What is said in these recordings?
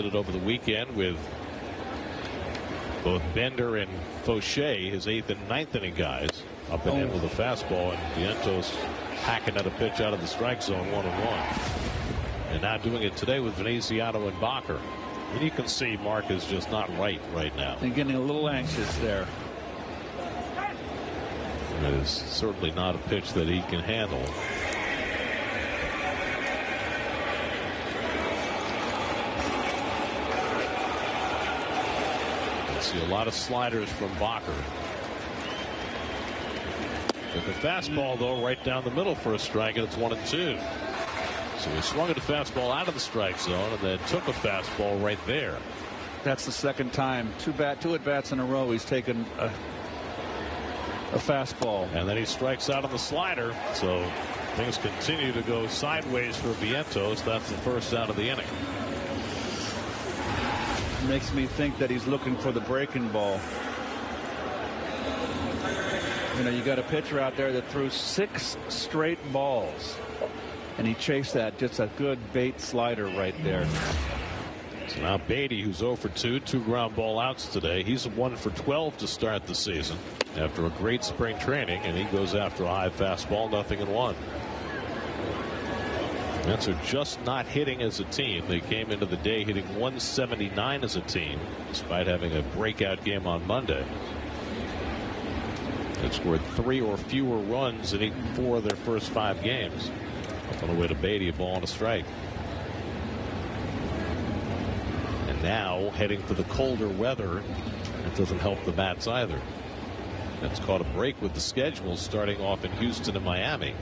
did it over the weekend with both Bender and Fauché, his 8th and 9th inning guys, up and in with a fastball, and Vientos hacking at a pitch out of the strike zone, 1-1. And now doing it today with Veneziano and Bacher. And you can see Mark is just not right now. And getting a little anxious there. It is certainly not a pitch that he can handle. I see a lot of sliders from Bacher. With the fastball, though, right down the middle for a strike, and it's 1-2. So he swung at a fastball out of the strike zone and then took a fastball right there. That's the second time. Two at-bats in a row he's taken a fastball. And then he strikes out on the slider. So things continue to go sideways for Vientos. That's the first out of the inning. Makes me think that he's looking for the breaking ball. You know, you got a pitcher out there that threw 6 straight balls. And he chased that. Just a good bait slider right there. So now Beatty, who's 0 for 2, 2 ground ball outs today. He's 1 for 12 to start the season after a great spring training, and he goes after a high fastball, 0-1. Mets are just not hitting as a team. They came into the day hitting 179 as a team, despite having a breakout game on Monday. They've scored 3 or fewer runs in 4 of their first 5 games. Up on the way to Beatty, a ball and a strike. And now heading for the colder weather. That doesn't help the bats either. That's caught a break with the schedule starting off in Houston and Miami.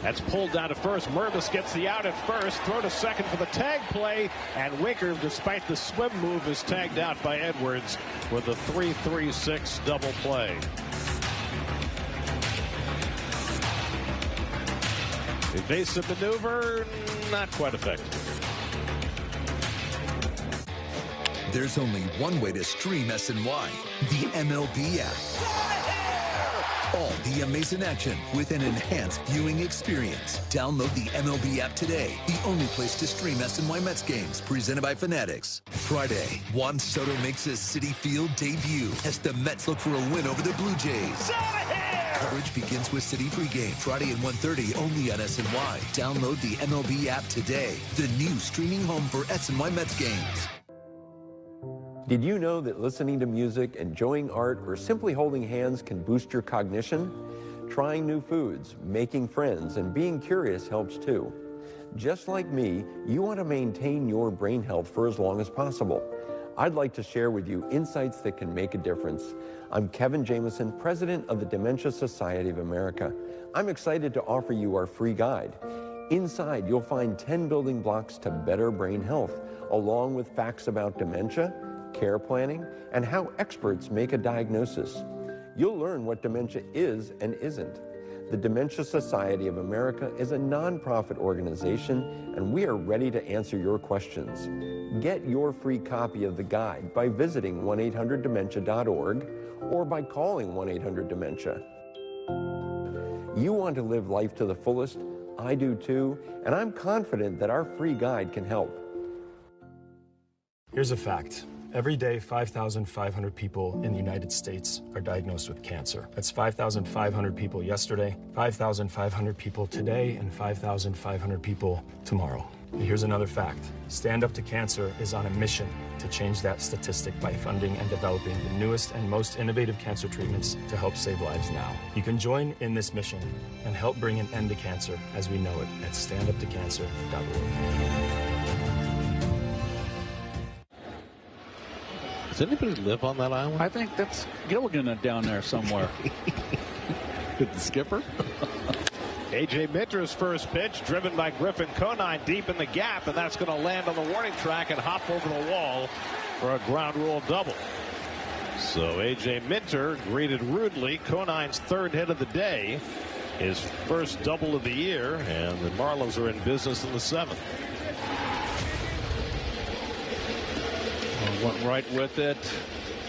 That's pulled down to first. Mervis gets the out at first. Throw to second for the tag play. And Winker, despite the swim move, is tagged out by Edwards with a 3-3-6 double play. Evasive maneuver, not quite effective. There's only one way to stream SNY, the MLB app. All the amazing action with an enhanced viewing experience. Download the MLB app today. The only place to stream SNY Mets games, presented by Fanatics. Friday, Juan Soto makes his Citi Field debut as the Mets look for a win over the Blue Jays. Coverage begins with Citi pregame Friday at 1:30 only on SNY. Download the MLB app today. The new streaming home for SNY Mets games. Did you know that listening to music, enjoying art, or simply holding hands can boost your cognition? Trying new foods, making friends, and being curious helps too. Just like me, you want to maintain your brain health for as long as possible. I'd like to share with you insights that can make a difference. I'm Kevin Jameson, president of the Dementia Society of America. I'm excited to offer you our free guide. Inside, you'll find 10 building blocks to better brain health, along with facts about dementia, care planning, and how experts make a diagnosis. You'll learn what dementia is and isn't. The Dementia Society of America is a nonprofit organization, and we are ready to answer your questions. Get your free copy of the guide by visiting 1-800-DEMENTIA.org or by calling 1-800-DEMENTIA. You want to live life to the fullest? I do too, and I'm confident that our free guide can help. Here's a fact. Every day, 5,500 people in the United States are diagnosed with cancer. That's 5,500 people yesterday, 5,500 people today, and 5,500 people tomorrow. And here's another fact. Stand Up to Cancer is on a mission to change that statistic by funding and developing the newest and most innovative cancer treatments to help save lives now. You can join in this mission and help bring an end to cancer as we know it at standuptocancer.org. Does anybody live on that island? I think that's Gilligan down there somewhere. The skipper? A.J. Minter's first pitch, driven by Griffin Conine deep in the gap, and that's going to land on the warning track and hop over the wall for a ground rule double. So A.J. Minter greeted rudely. Conine's third hit of the day, his first double of the year, and the Marlins are in business in the 7th. Went right with it.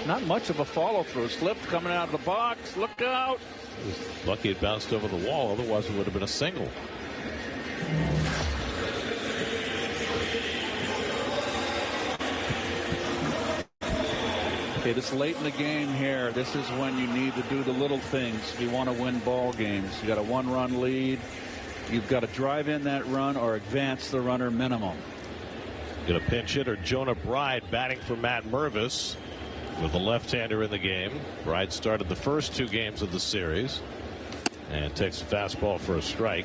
Not much of a follow-through. Slipped coming out of the box. Look out. Lucky it bounced over the wall, otherwise it would have been a single. Hey, this late in the game here, this is when you need to do the little things. You want to win ball games. You got a 1-run lead. You've got to drive in that run or advance the runner minimum. Got a pinch hitter, Jonah Bride, batting for Matt Mervis with a left-hander in the game. Bride started the first 2 games of the series and takes a fastball for a strike.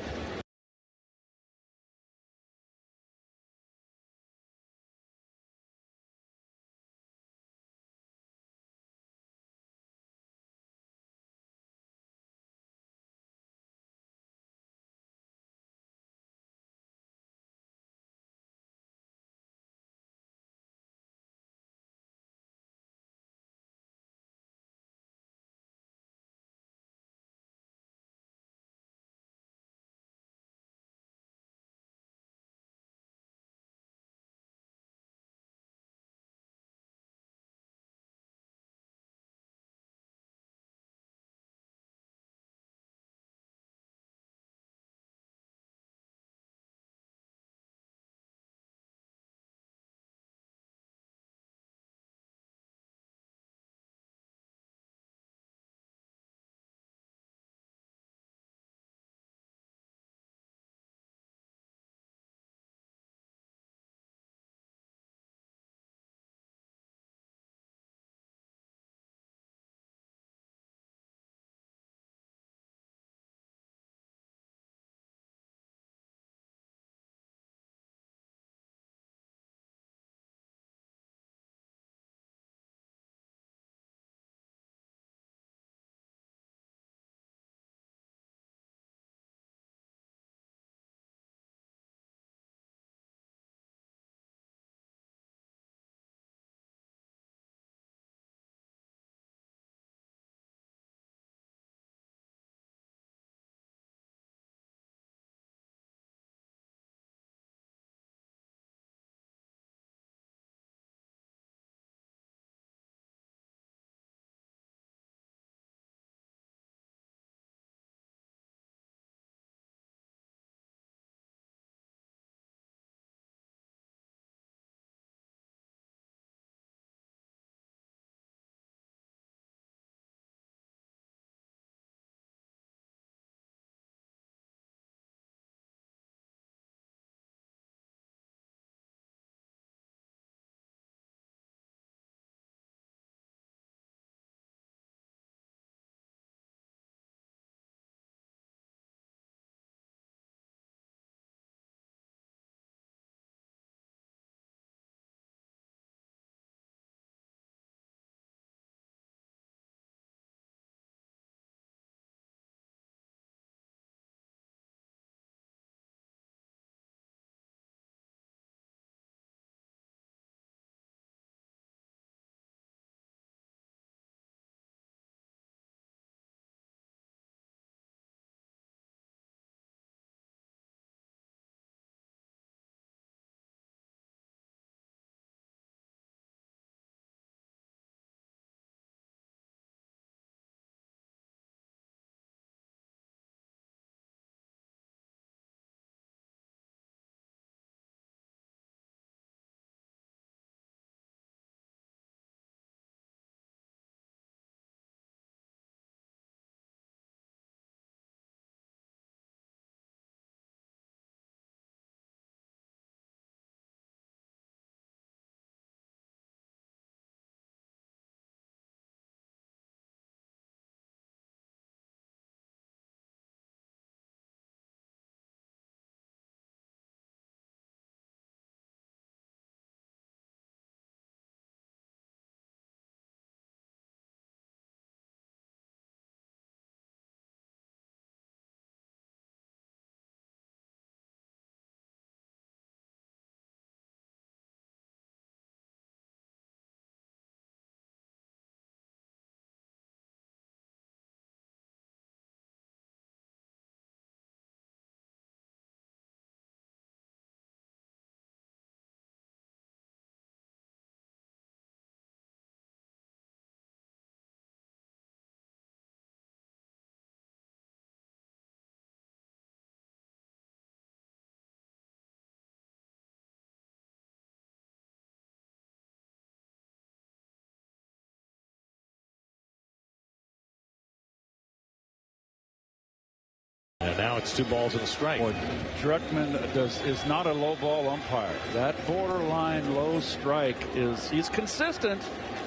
And now it's 2 balls and a strike. Boy, Druckman is not a low ball umpire. That borderline low strike he's consistent.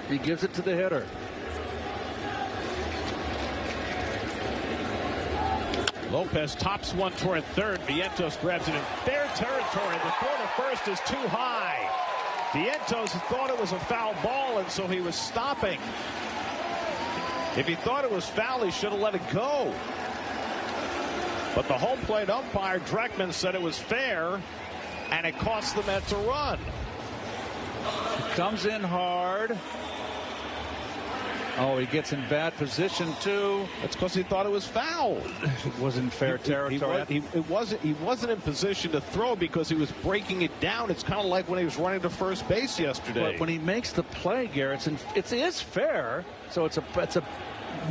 He gives it to the hitter. Lopez tops one toward third. Vientos grabs it in fair territory. The throw to first is too high. Vientos thought it was a foul ball, and so he was stopping. If he thought it was foul, he should have let it go. But the home plate umpire, Druckman, said it was fair, and it cost the Mets a run. Comes in hard. Oh, he gets in bad position too. That's because he thought it was foul. It wasn't fair territory. He wasn't in position to throw because he was breaking it down. It's kind of like when he was running to first base yesterday. But when he makes the play, Garrett, it is fair. So it's a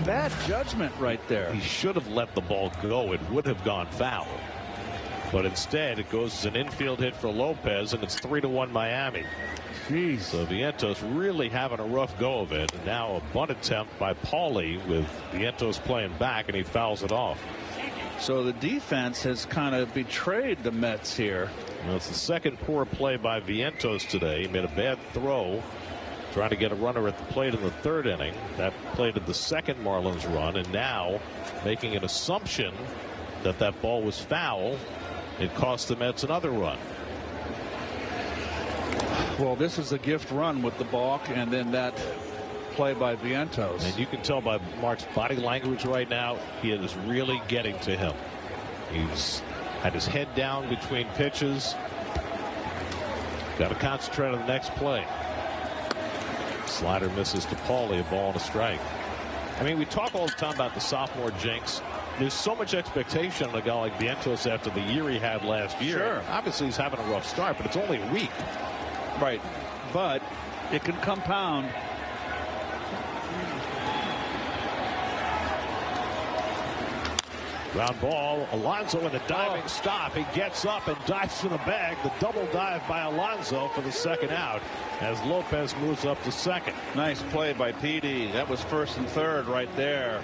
bad judgment right there. He should have let the ball go. It would have gone foul. But instead, it goes as an infield hit for Lopez, and it's 3-1 Miami. Jeez. So Vientos really having a rough go of it. And now a bunt attempt by Paulie with Vientos playing back, and he fouls it off. So the defense has kind of betrayed the Mets here. Well, it's the second poor play by Vientos today. He made a bad throw trying to get a runner at the plate in the third inning. That plated the second Marlins run, and now making an assumption that that ball was foul. It cost the Mets another run. Well, this is a gift run with the balk and then that play by Vientos. And you can tell by Mark's body language right now, he is really getting to him. He's had his head down between pitches. Got to concentrate on the next play. Slider misses to Paulie, a ball and a strike. I mean, we talk all the time about the sophomore jinx. There's so much expectation on a guy like Vientos after the year he had last year. Sure. Obviously, he's having a rough start, but it's only a week. Right. But it can compound. Ground ball. Alonso with a diving stop. He gets up and dives for the bag. The double dive by Alonso for the second out as Lopez moves up to second. Nice play by PD. That was first and third right there.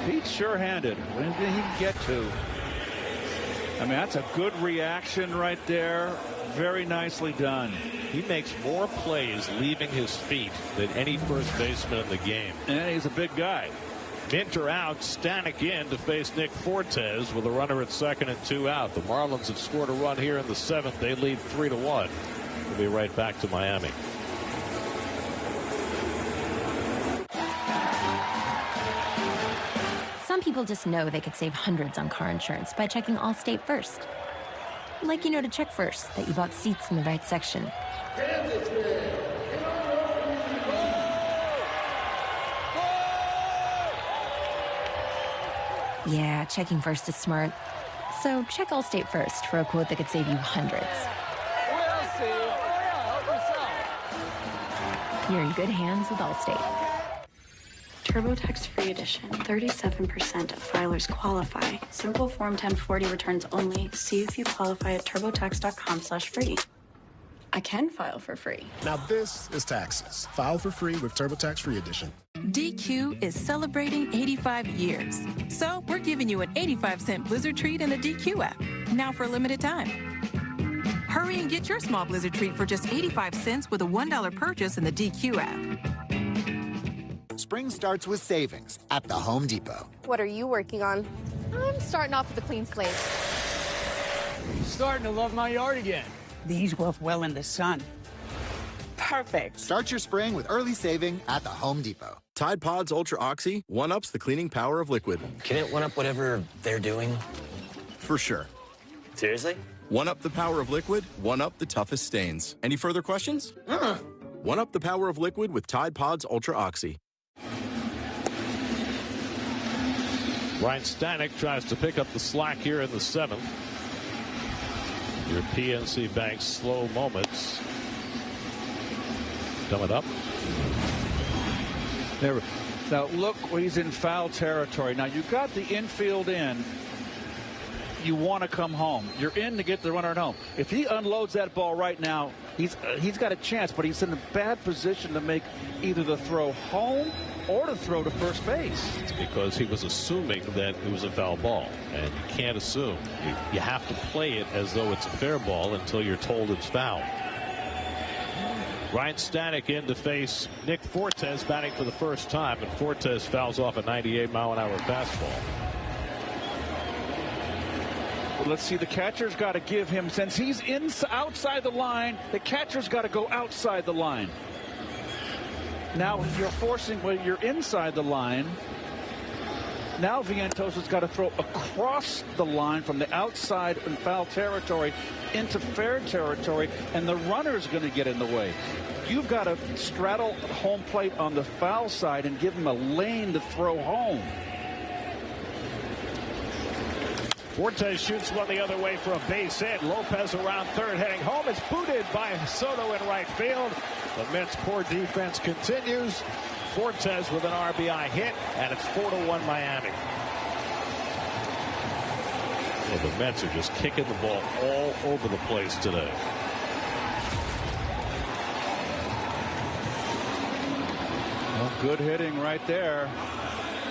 Pete's sure-handed. When did he get to? I mean, that's a good reaction right there. Very nicely done. He makes more plays leaving his feet than any first baseman in the game. And he's a big guy. Minter out, Stanek in to face Nick Fortes with a runner at second and 2 out. The Marlins have scored a run here in the 7th. They lead 3-1. We'll be right back to Miami. Some people just know they could save hundreds on car insurance by checking Allstate first. Like you know to check first that you bought seats in the right section. Yeah, checking first is smart. So check Allstate first for a quote that could save you hundreds. You're in good hands with Allstate. TurboTax Free Edition. 37% of filers qualify. Simple Form 1040 returns only. See if you qualify at turbotax.com/free. I can file for free. Now this is taxes. File for free with TurboTax Free Edition. DQ is celebrating 85 years. So we're giving you an 85-cent Blizzard treat in the DQ app. Now for a limited time. Hurry and get your small Blizzard treat for just 85 cents with a $1 purchase in the DQ app. Spring starts with savings at the Home Depot. What are you working on? I'm starting off with a clean slate. Starting to love my yard again. These work well in the sun. Perfect. Start your spring with early saving at the Home Depot. Tide Pods Ultra Oxy one-ups the cleaning power of liquid. Can it one-up whatever they're doing? For sure. Seriously? One-up the power of liquid, one-up the toughest stains. Any further questions? One-up the power of liquid with Tide Pods Ultra Oxy. Ryan Stanek tries to pick up the slack here in the 7th. Your PNC Bank slow moments coming up. There. Now look, he's in foul territory. Now you got the infield in. You want to come home. You're in to get the runner at home. If he unloads that ball right now, he's got a chance, but he's in a bad position to make either the throw home or to throw to first base. It's because he was assuming that it was a foul ball, and you can't assume. You have to play it as though it's a fair ball until you're told it's foul. Ryan Stanek in to face Nick Fortes, batting for the first time, and Fortes fouls off a 98-mile-an-hour fastball. Well, let's see, the catcher's got to give him, since he's outside the line, the catcher's got to go outside the line. Now you're forcing, well, you're inside the line. Now Vientos has got to throw across the line from the outside in foul territory into fair territory, and the runner's going to get in the way. You've got to straddle home plate on the foul side and give him a lane to throw home. Fortes shoots one the other way for a base hit. Lopez around third, heading home. It's booted by Soto in right field. The Mets' poor defense continues. Fortes with an RBI hit, and it's 4-1 Miami. Well, the Mets are just kicking the ball all over the place today. Well, good hitting right there.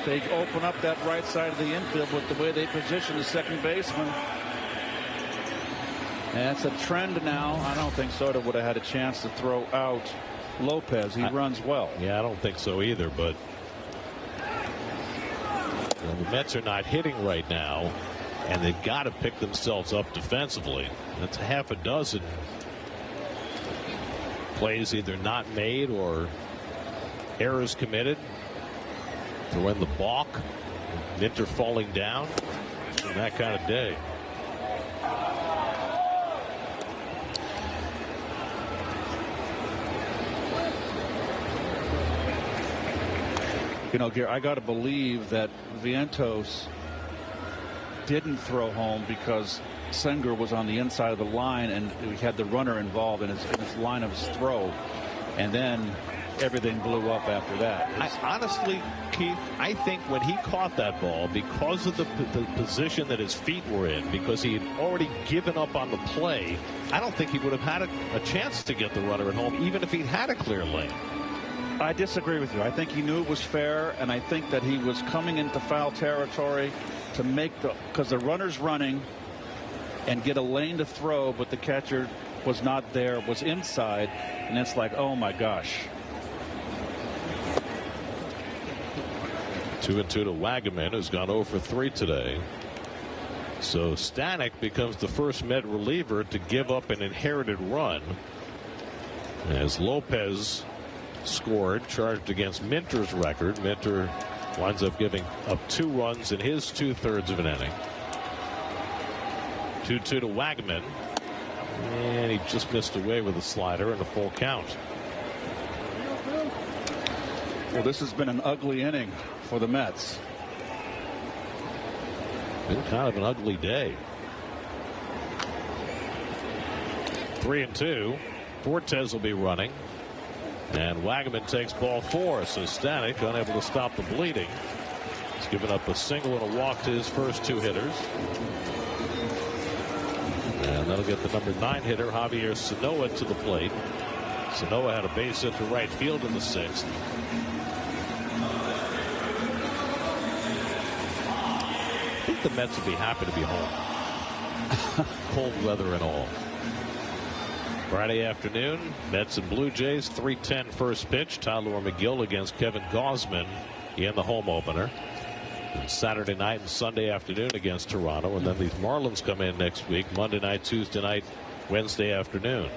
They open up that right side of the infield with the way they position the second baseman. And that's a trend now. I don't think Soto would have had a chance to throw out Lopez. He runs well. Yeah, I don't think so either, but the Mets are not hitting right now, and they've got to pick themselves up defensively. That's a half a dozen plays either not made or errors committed. Throw in the balk, Minter falling down, and that kind of day. You know, Gary, I got to believe that Vientos didn't throw home because Senger was on the inside of the line and we had the runner involved in his line of his throw, and then everything blew up after that. Honestly, Keith, I think when he caught that ball, because of the position that his feet were in, because he had already given up on the play, I don't think he would have had a chance to get the runner at home, even if he'd had a clear lane. I disagree with you. I think he knew it was fair, and I think that he was coming into foul territory to make because the runner's running and get a lane to throw, but the catcher was not there, was inside, and it's like, oh my gosh. 2-2 to Wagaman, who's gone 0 for 3 today. So Stanek becomes the first Met reliever to give up an inherited run, as Lopez scored, charged against Minter's record. Minter winds up giving up 2 runs in his 2/3 of an inning. 2-2 to Wagaman, and he just missed away with a slider and a full count. Well, this has been an ugly inning for the Mets. Been kind of an ugly day. 3-2. Fortes will be running, and Wagaman takes ball 4. So Stanek unable to stop the bleeding. He's given up a single and a walk to his first 2 hitters, and that'll get the number 9 hitter Javier Sanoa to the plate. Sanoa had a base hit to right field in the 6th. I think the Mets would be happy to be home. Cold weather and all. Friday afternoon, Mets and Blue Jays, 3:10 first pitch. Tyler McGill against Kevin Gausman in the home opener. And Saturday night and Sunday afternoon against Toronto. And then these Marlins come in next week, Monday night, Tuesday night, Wednesday afternoon.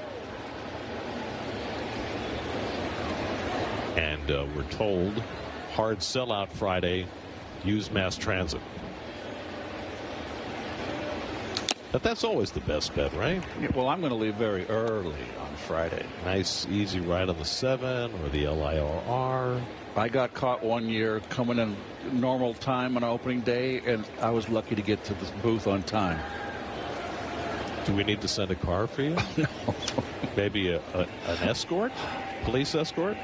And we're told hard sellout Friday. Use mass transit. But that's always the best bet, right? Yeah, well, I'm going to leave very early on Friday. Nice, easy ride on the 7 or the LIRR. I got caught one year coming in normal time on opening day, and I was lucky to get to the booth on time. Do we need to send a car for you? No. Maybe an escort? Police escort?